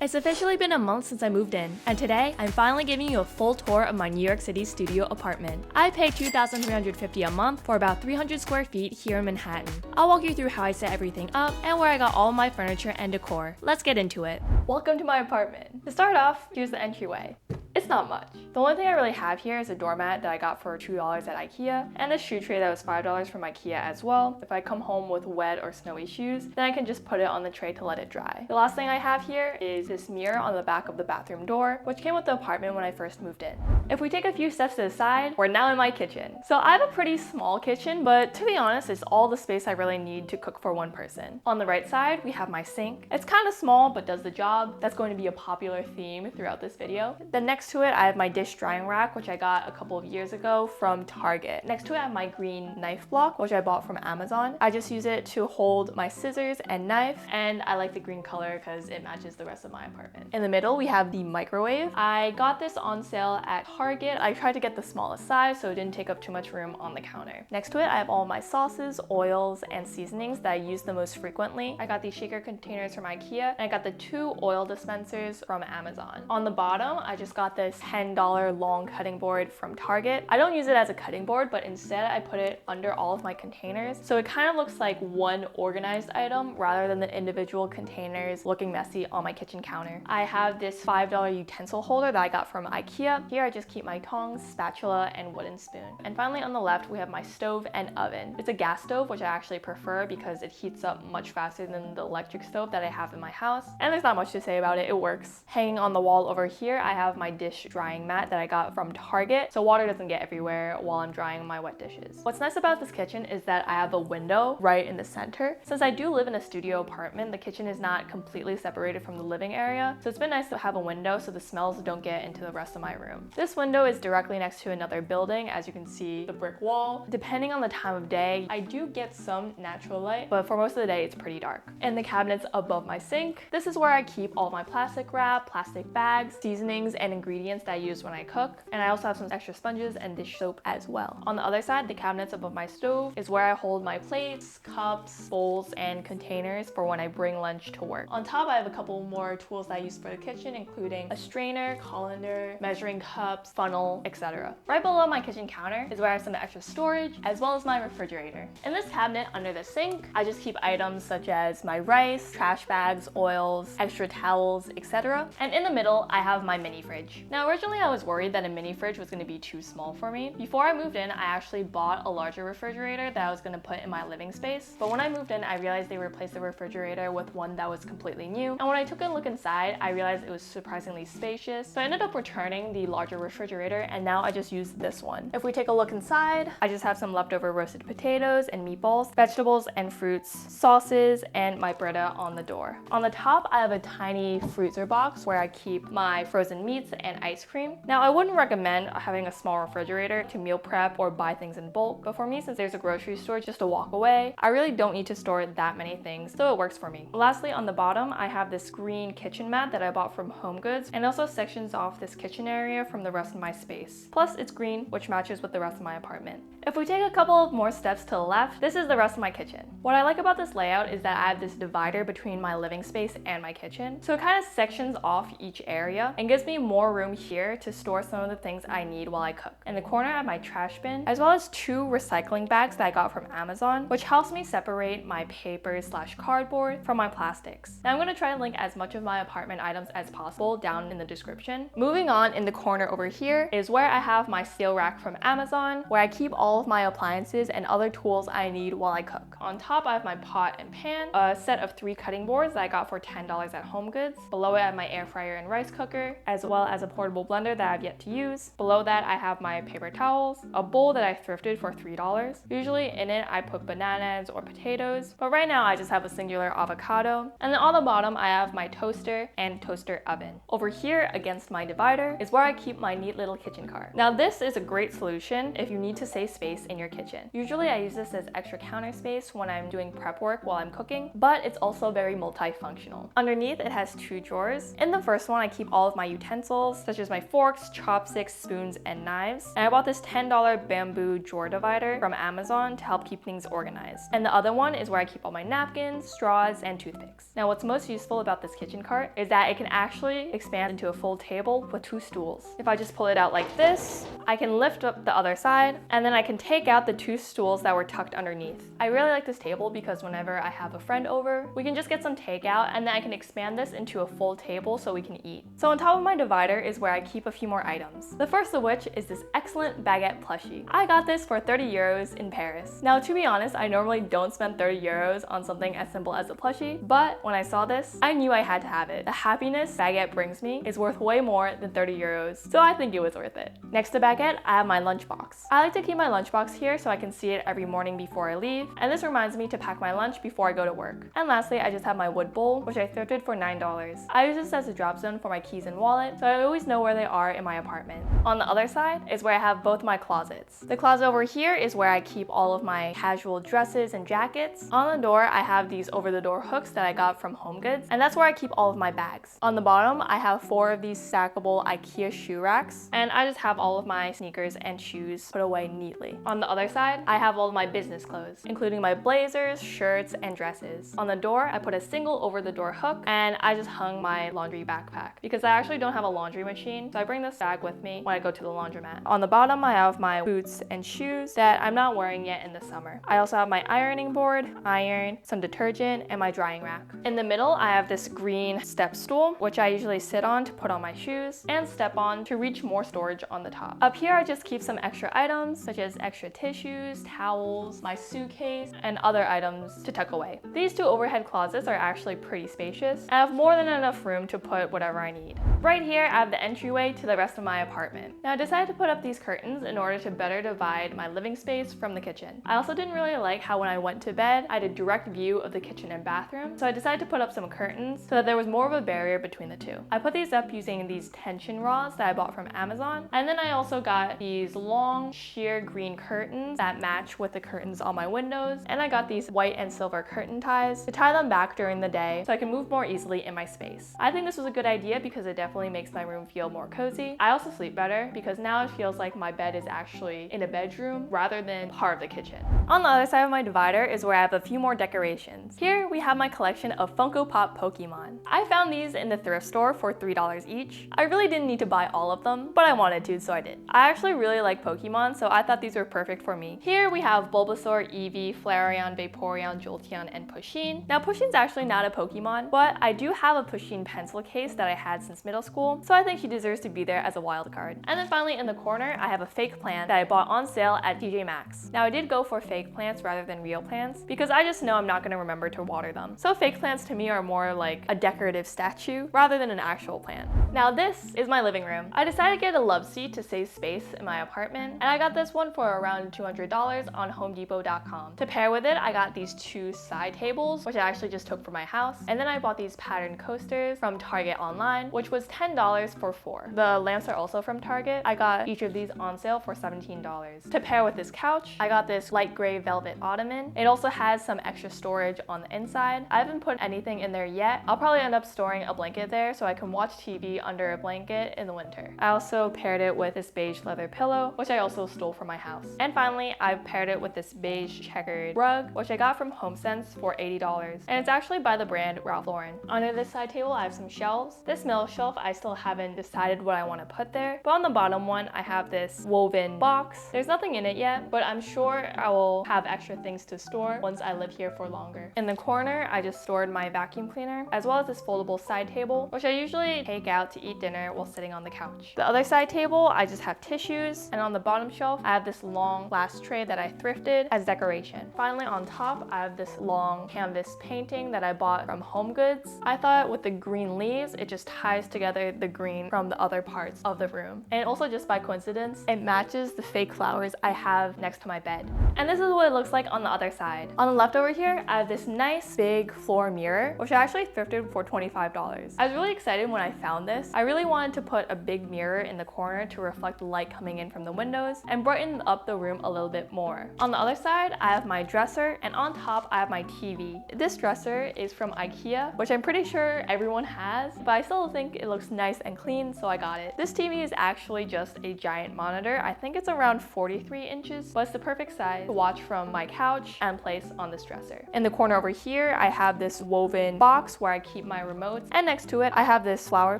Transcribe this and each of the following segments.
It's officially been a month since I moved in, and today I'm finally giving you a full tour of my New York City studio apartment. I pay $2,350 a month for about 300 square feet here in Manhattan. I'll walk you through how I set everything up and where I got all my furniture and decor. Let's get into it. Welcome to my apartment. To start off, here's the entryway. It's not much. The only thing I really have here is a doormat that I got for $2 at IKEA, and a shoe tray that was $5 from IKEA as well. If I come home with wet or snowy shoes, then I can just put it on the tray to let it dry. The last thing I have here is this mirror on the back of the bathroom door, which came with the apartment when I first moved in. If we take a few steps to the side, we're now in my kitchen. So I have a pretty small kitchen, but to be honest, it's all the space I really need to cook for one person. On the right side, we have my sink. It's kind of small, but does the job. That's going to be a popular theme throughout this video. Then next to it, I have my dish drying rack, which I got a couple of years ago from Target. Next to it, I have my green knife block, which I bought from Amazon. I just use it to hold my scissors and knife, and I like the green color because it matches the rest of my apartment. In the middle, we have the microwave. I got this on sale at Target. I tried to get the smallest size so it didn't take up too much room on the counter. Next to it, I have all my sauces, oils, and seasonings that I use the most frequently. I got these shaker containers from IKEA, and I got the 2 oil dispensers from Amazon. On the bottom, I just got this $10 long cutting board from Target. I don't use it as a cutting board, but instead I put it under all of my containers. So it kind of looks like one organized item rather than the individual containers looking messy on my kitchen counter. I have this $5 utensil holder that I got from IKEA. Here I just keep my tongs, spatula, and wooden spoon. And finally on the left, we have my stove and oven. It's a gas stove, which I actually prefer because it heats up much faster than the electric stove that I have in my house. And there's not much to say about it, it works. Hanging on the wall over here, I have my dish drying mat that I got from Target, so water doesn't get everywhere while I'm drying my wet dishes. What's nice about this kitchen is that I have a window right in the center. Since I do live in a studio apartment, the kitchen is not completely separated from the living area, so it's been nice to have a window so the smells don't get into the rest of my room. This window is directly next to another building. As you can see, the brick wall. Depending on the time of day, I do get some natural light, but for most of the day, it's pretty dark. In the cabinets above my sink, this is where I keep all my plastic wrap, plastic bags, seasonings, and ingredients that I use when I cook. And I also have some extra sponges and dish soap as well. On the other side, the cabinets above my stove is where I hold my plates, cups, bowls, and containers for when I bring lunch to work. On top, I have a couple more tools that I use for the kitchen, including a strainer, colander, measuring cups, funnel, etc. Right below my kitchen counter is where I have some extra storage, as well as my refrigerator. In this cabinet under the sink, I just keep items such as my rice, trash bags, oils, extra towels, etc. And in the middle, I have my mini fridge. Now, originally I was worried that a mini fridge was going to be too small for me. Before I moved in, I actually bought a larger refrigerator that I was going to put in my living space. But when I moved in, I realized they replaced the refrigerator with one that was completely new. And when I took a look inside, I realized it was surprisingly spacious. So I ended up returning the larger refrigerator, and now I just use this one. If we take a look inside, I just have some leftover roasted potatoes and meatballs, vegetables and fruits, sauces, and my Brita on the door. On the top, I have a tiny freezer box where I keep my frozen meats and ice cream. Now, I wouldn't recommend having a small refrigerator to meal prep or buy things in bulk, but for me, since there's a grocery store just a walk away, I really don't need to store that many things, so it works for me. Lastly, on the bottom, I have this green kitchen mat that I bought from HomeGoods, and also sections off this kitchen area from the rest of my space. Plus, it's green, which matches with the rest of my apartment. If we take a couple of more steps to the left, this is the rest of my kitchen. What I like about this layout is that I have this divider between my living space and my kitchen, so it kind of sections off each area and gives me more room here to store some of the things I need while I cook. In the corner, I have my trash bin, as well as 2 recycling bags that I got from Amazon, which helps me separate my paper/cardboard from my plastics. Now I'm going to try to link as much of my apartment items as possible down in the description. Moving on, in the corner over here is where I have my steel rack from Amazon, where I keep all of my appliances and other tools I need while I cook. On top, I have my pot and pan, a set of 3 cutting boards that I got for $10 at HomeGoods. Below it, I have my air fryer and rice cooker, as well as a portable blender that I've yet to use. Below that, I have my paper towels, a bowl that I thrifted for $3. Usually in it, I put bananas or potatoes, but right now I just have a singular avocado. And then on the bottom, I have my toaster and toaster oven. Over here, against my divider, is where I keep my neat little kitchen cart. Now this is a great solution if you need to save space in your kitchen. Usually I use this as extra counter space when I'm doing prep work while I'm cooking, but it's also very multifunctional. Underneath it has 2 drawers. In the first one I keep all of my utensils, such as my forks, chopsticks, spoons, and knives. And I bought this $10 bamboo drawer divider from Amazon to help keep things organized. And the other one is where I keep all my napkins, straws, and toothpicks. Now what's most useful about this kitchen cart is that it can actually expand into a full table with 2 stools. If I just pull it out like this, I can lift up the other side, and then I can take out the 2 stools that were tucked underneath. I really like this table because whenever I have a friend over, we can just get some takeout, and then I can expand this into a full table so we can eat. So on top of my divider is where I keep a few more items. The first of which is this excellent baguette plushie. I got this for 30 euros in Paris. Now to be honest, I normally don't spend 30 euros on something as simple as a plushie, but when I saw this, I knew I had to have it. The happiness baguette brings me is worth way more than 30 euros, so I think it was worth it. Next to baguette, I have my lunchbox. I like to keep my lunchbox here so I can see it every morning before I leave, and this reminds me to pack my lunch before I go to work. And lastly, I just have my wood bowl, which I thrifted for $9. I use this as a drop zone for my keys and wallet, so I always know where they are in my apartment. On the other side is where I have both my closets. The closet over here is where I keep all of my casual dresses and jackets. On the door, I have these over-the-door hooks that I got from HomeGoods, and that's where I keep all of my bags. On the bottom, I have 4 of these stackable IKEA shoe racks, and I just have all of my sneakers and shoes put away neatly. On the other side, I have all of my business clothes, including my blazers, shirts, and dresses. On the door, I put a single over-the-door hook, and I just hung my laundry backpack because I actually don't have a laundry machine, so I bring this bag with me when I go to the laundromat. On the bottom, I have my boots and shoes that I'm not wearing yet in the summer. I also have my ironing board, iron, some detergent, and my drying rack. In the middle, I have this green step stool, which I usually sit on to put on my shoes and step on to reach more storage on the top. Up here, I just keep some extra items, such as extra tissues, towels, my suitcase, and other items to tuck away. These 2 overhead closets are actually pretty spacious and have more than enough room to put whatever I need. Right here, I have the entryway to the rest of my apartment. Now I decided to put up these curtains in order to better divide my living space from the kitchen. I also didn't really like how when I went to bed, I had a direct view of the kitchen and bathroom, so I decided to put up some curtains so that there was more of a barrier between the 2. I put these up using these tension rods that I bought from Amazon, and then I also got these long sheer green curtains that match with the curtains on my windows, and I got these white and silver curtain ties to tie them back during the day so I can move more easily in my space. I think this was a good idea because it definitely makes my room feel more cozy. I also sleep better because now it feels like my bed is actually in a bedroom rather than part of the kitchen. On the other side of my divider is where I have a few more decorations. Here we have my collection of Funko Pop Pokemon. I found these in the thrift store for $3 each. I really didn't need to buy all of them, but I wanted to, so I did. I actually really like Pokemon, so I thought these were perfect for me. Here we have Bulbasaur, Eevee, Flareon, Vaporeon, Jolteon, and Pusheen. Now Pusheen's actually not a Pokemon, but I do have a Pusheen pencil case that I had since middle school, so I think she deserves to be there as a wild card. And then finally in the corner, I have a fake plant that I bought on sale at TJ Maxx. Now I did go for fake plants rather than real plants because I just know I'm not going to remember to water them. So fake plants to me are more like a decorative statue rather than an actual plant. Now this is my living room. I decided to get a love seat to save space in my apartment, and I got this one for around $200 on HomeDepot.com. To pair with it, I got these 2 side tables, which I actually just took from my house, and then I bought these patterned coasters from Target online, which was $10 for 4. The lamps are also from Target. I got each of these on sale for $17. To pair with this couch, I got this light gray velvet ottoman. It also has some extra storage on the inside. I haven't put anything in there yet. I'll probably end up storing a blanket there so I can watch TV under a blanket in the winter. I also paired it with this beige leather pillow, which I also stole from my house. And finally, I've paired it with this beige checkered rug, which I got from HomeSense for $80. And it's actually by the brand Ralph Lauren. Under this side table, I have some shelves. This middle shelf, I still haven't decided what I want to put there. But on the bottom one, I have this woven box. There's nothing in it yet, but I'm sure I will have extra things to store once I live here for longer. In the corner, I just stored my vacuum cleaner, as well as this foldable side table, which I usually take out to eat dinner while sitting on the couch. The other side table, I just have tissues, and on the bottom shelf, I have this long glass tray that I thrifted as decoration. Finally, on top, I have this long canvas painting that I bought from HomeGoods. I thought with the green leaves, it just ties together the green from the other parts of the room. And also just by coincidence, it matches the fake flowers I have next to my bed. And this is what it looks like on the other side. On the left over here, I have this nice big floor mirror, which I actually thrifted for $25. I was really excited when I found this. I really wanted to put a big mirror mirror in the corner to reflect the light coming in from the windows and brighten up the room a little bit more. On the other side, I have my dresser, and on top I have my TV. This dresser is from IKEA, which I'm pretty sure everyone has, but I still think it looks nice and clean, so I got it. This TV is actually just a giant monitor. I think it's around 43 inches, but it's the perfect size to watch from my couch and place on this dresser. In the corner over here, I have this woven box where I keep my remotes, and next to it, I have this flower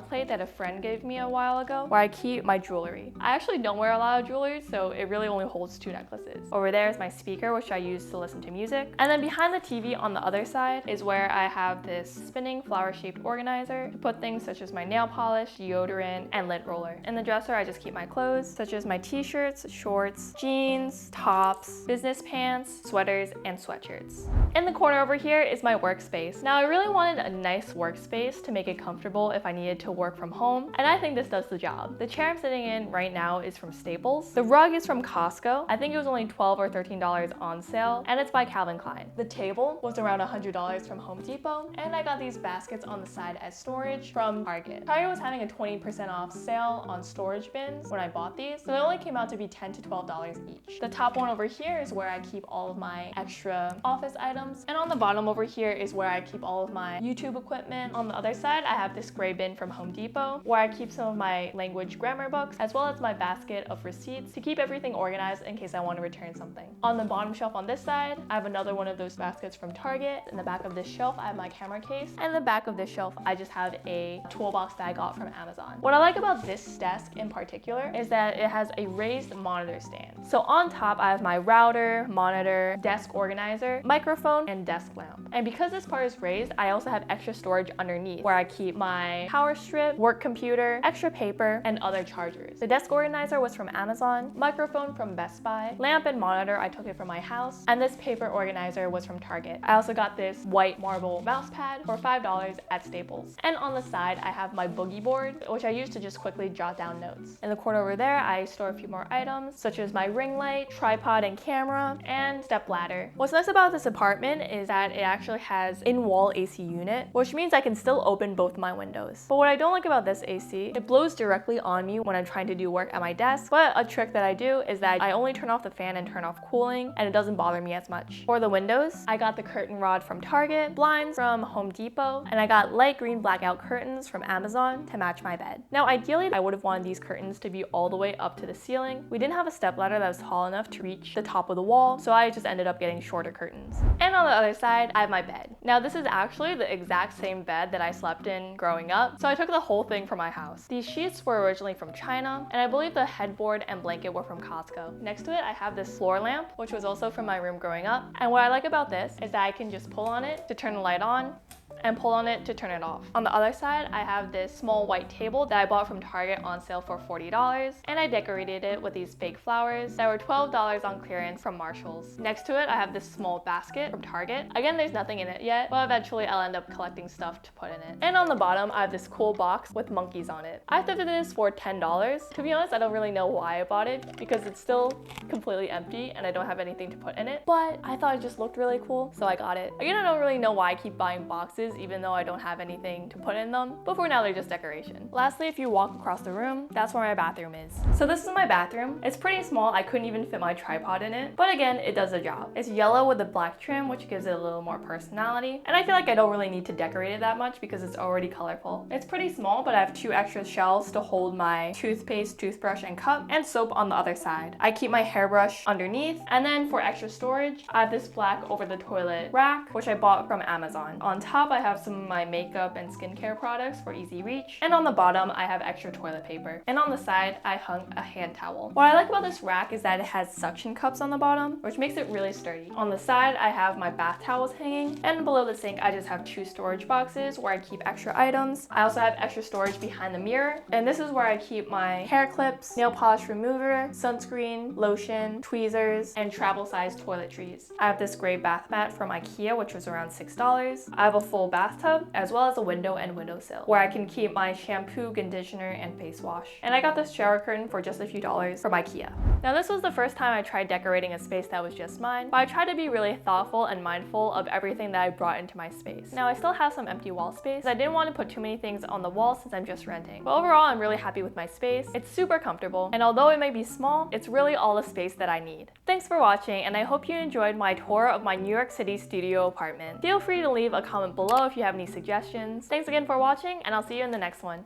plate that a friend gave me a while ago where I keep my jewelry. I actually don't wear a lot of jewelry, so it really only holds 2 necklaces. Over there is my speaker, which I use to listen to music. And then behind the TV on the other side is where I have this spinning flower-shaped organizer to put things such as my nail polish, deodorant, and lint roller. In the dresser, I just keep my clothes, such as my t-shirts, shorts, jeans, tops, business pants, sweaters, and sweatshirts. In the corner over here is my workspace. Now, I really wanted a nice workspace to make it comfortable if I needed to work from home, and I think this does the job. The chair I'm sitting in right now is from Staples. The rug is from Costco. I think it was only $12 or $13 on sale, and it's by Calvin Klein. The table was around $100 from Home Depot, and I got these baskets on the side as storage from Target. Target was having a 20% off sale on storage bins when I bought these, so they only came out to be $10 to $12 each. The top one over here is where I keep all of my extra office items, and on the bottom over here is where I keep all of my YouTube equipment. On the other side, I have this gray bin from Home Depot where I keep some of my language grammar books, as well as my basket of receipts to keep everything organized in case I want to return something. On the bottom shelf on this side, I have another one of those baskets from Target. In the back of this shelf, I have my camera case, and in the back of this shelf, I just have a toolbox that I got from Amazon. What I like about this desk in particular is that it has a raised monitor stand. So on top, I have my router, monitor, desk organizer, microphone, and desk lamp. And because this part is raised, I also have extra storage underneath where I keep my power strip, work computer, extra paper, and other chargers. The desk organizer was from Amazon, microphone from Best Buy, lamp and monitor, I took it from my house, and this paper organizer was from Target. I also got this white marble mouse pad for $5 at Staples. And on the side, I have my boogie board, which I use to just quickly jot down notes. In the corner over there, I store a few more items, such as my ring light, tripod and camera, and step ladder. What's nice about this apartment is that it actually has in-wall AC unit, which means I can still open both my windows. But what I don't like about this AC, it blows directly on me when I'm trying to do work at my desk, but a trick that I do is that I only turn off the fan and turn off cooling, and it doesn't bother me as much. For the windows, I got the curtain rod from Target, blinds from Home Depot, and I got light green blackout curtains from Amazon to match my bed. Now, ideally, I would have wanted these curtains to be all the way up to the ceiling. We didn't have a stepladder that was tall enough to reach the top of the wall, so I just ended up getting shorter curtains. And on the other side, I have my bed. Now, this is actually the exact same bed that I slept in growing up, so I took the whole thing from my house. These sheets were originally from China, and I believe the headboard and blanket were from Costco. Next to it, I have this floor lamp, which was also from my room growing up. And what I like about this is that I can just pull on it to turn the light on, and pull on it to turn it off. On the other side, I have this small white table that I bought from Target on sale for $40, and I decorated it with these fake flowers that were $12 on clearance from Marshall's. Next to it, I have this small basket from Target. Again, there's nothing in it yet, but eventually I'll end up collecting stuff to put in it. And on the bottom, I have this cool box with monkeys on it. I thrifted this for $10. To be honest, I don't really know why I bought it because it's still completely empty and I don't have anything to put in it, but I thought it just looked really cool, so I got it. Again, I don't really know why I keep buying boxes even though I don't have anything to put in them, but for now they're just decoration. Lastly, if you walk across the room, that's where my bathroom is. So this is my bathroom. It's pretty small, I couldn't even fit my tripod in it, but again, it does the job. It's yellow with a black trim, which gives it a little more personality, and I feel like I don't really need to decorate it that much because it's already colorful. It's pretty small, but I have 2 extra shelves to hold my toothpaste, toothbrush, and cup, and soap on the other side. I keep my hairbrush underneath, and then for extra storage, I have this black over the toilet rack, which I bought from Amazon. On top, I have some of my makeup and skincare products for easy reach, and on the bottom I have extra toilet paper, and on the side I hung a hand towel. What I like about this rack is that it has suction cups on the bottom, which makes it really sturdy. On the side I have my bath towels hanging, and below the sink I just have 2 storage boxes where I keep extra items. I also have extra storage behind the mirror, and this is where I keep my hair clips, nail polish remover, sunscreen, lotion, tweezers, and travel size toiletries. I have this gray bath mat from IKEA, which was around $6. I have a full bathtub, as well as a window and windowsill, where I can keep my shampoo, conditioner, and face wash. And I got this shower curtain for just a few dollars from IKEA. Now this was the first time I tried decorating a space that was just mine, but I tried to be really thoughtful and mindful of everything that I brought into my space. Now I still have some empty wall space, I didn't want to put too many things on the wall since I'm just renting. But overall, I'm really happy with my space. It's super comfortable, and although it may be small, it's really all the space that I need. Thanks for watching, and I hope you enjoyed my tour of my New York City studio apartment. Feel free to leave a comment below if you have any suggestions. Thanks again for watching, and I'll see you in the next one.